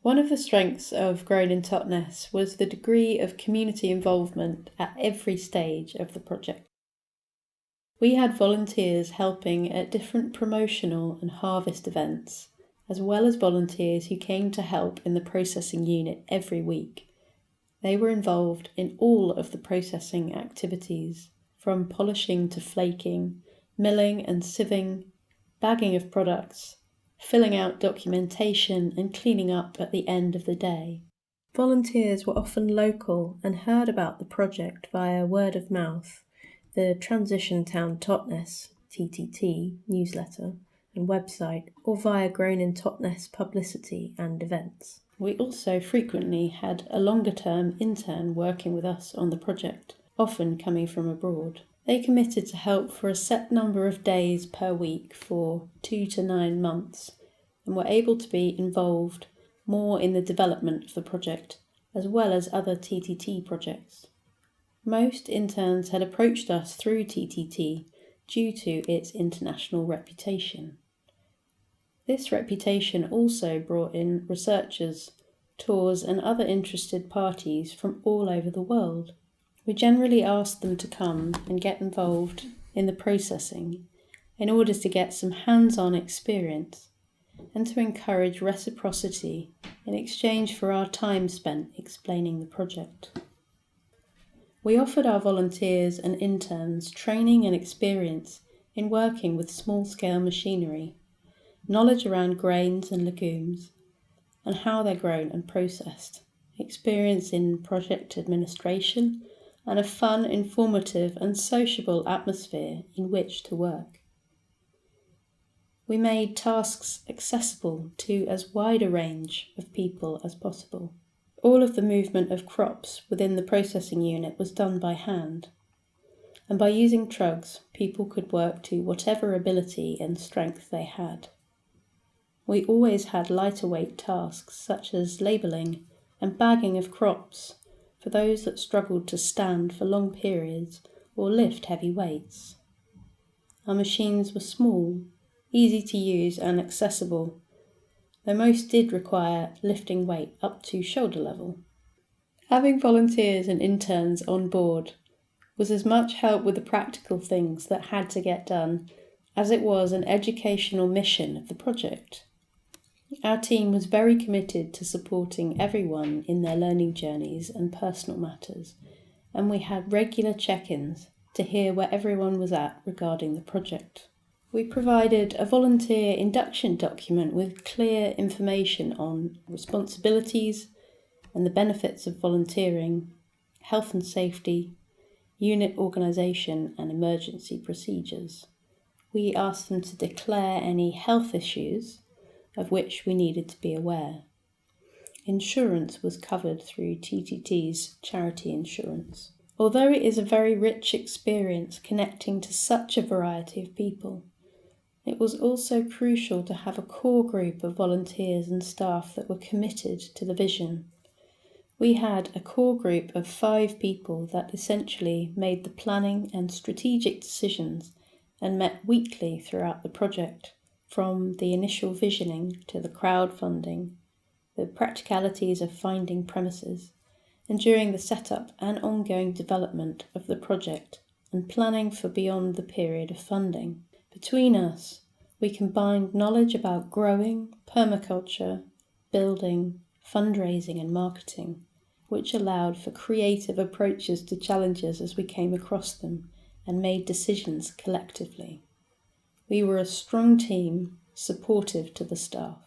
One of the strengths of Grown in Totnes was the degree of community involvement at every stage of the project. We had volunteers helping at different promotional and harvest events, as well as volunteers who came to help in the processing unit every week. They were involved in all of the processing activities, from polishing to flaking, milling and sieving, bagging of products, filling out documentation and cleaning up at the end of the day. Volunteers were often local and heard about the project via word of mouth, the Transition Town Totnes (TTT) newsletter and website, or via Grown in Totnes publicity and events. We also frequently had a longer-term intern working with us on the project, often coming from abroad. They committed to help for a set number of days per week for 2 to 9 months and were able to be involved more in the development of the project as well as other TTT projects. Most interns had approached us through TTT due to its international reputation. This reputation also brought in researchers, tours and other interested parties from all over the world. We generally asked them to come and get involved in the processing in order to get some hands-on experience and to encourage reciprocity in exchange for our time spent explaining the project. We offered our volunteers and interns training and experience in working with small-scale machinery, knowledge around grains and legumes, and how they're grown and processed, experience in project administration, and a fun, informative and sociable atmosphere in which to work. We made tasks accessible to as wide a range of people as possible. All of the movement of crops within the processing unit was done by hand, and by using trugs, people could work to whatever ability and strength they had. We always had lighter weight tasks such as labelling and bagging of crops for those that struggled to stand for long periods or lift heavy weights. Our machines were small, easy to use and accessible, though most did require lifting weight up to shoulder level. Having volunteers and interns on board was as much help with the practical things that had to get done as it was an educational mission of the project. Our team was very committed to supporting everyone in their learning journeys and personal matters, and we had regular check-ins to hear where everyone was at regarding the project. We provided a volunteer induction document with clear information on responsibilities and the benefits of volunteering, health and safety, unit organisation and emergency procedures. We asked them to declare any health issues of which we needed to be aware. Insurance was covered through TTT's charity insurance. Although it is a very rich experience connecting to such a variety of people, it was also crucial to have a core group of volunteers and staff that were committed to the vision. We had a core group of 5 people that essentially made the planning and strategic decisions and met weekly throughout the project, from the initial visioning to the crowdfunding, the practicalities of finding premises, and during the setup and ongoing development of the project and planning for beyond the period of funding. Between us, we combined knowledge about growing, permaculture, building, fundraising and marketing, which allowed for creative approaches to challenges as we came across them and made decisions collectively. We were a strong team, supportive to the staff.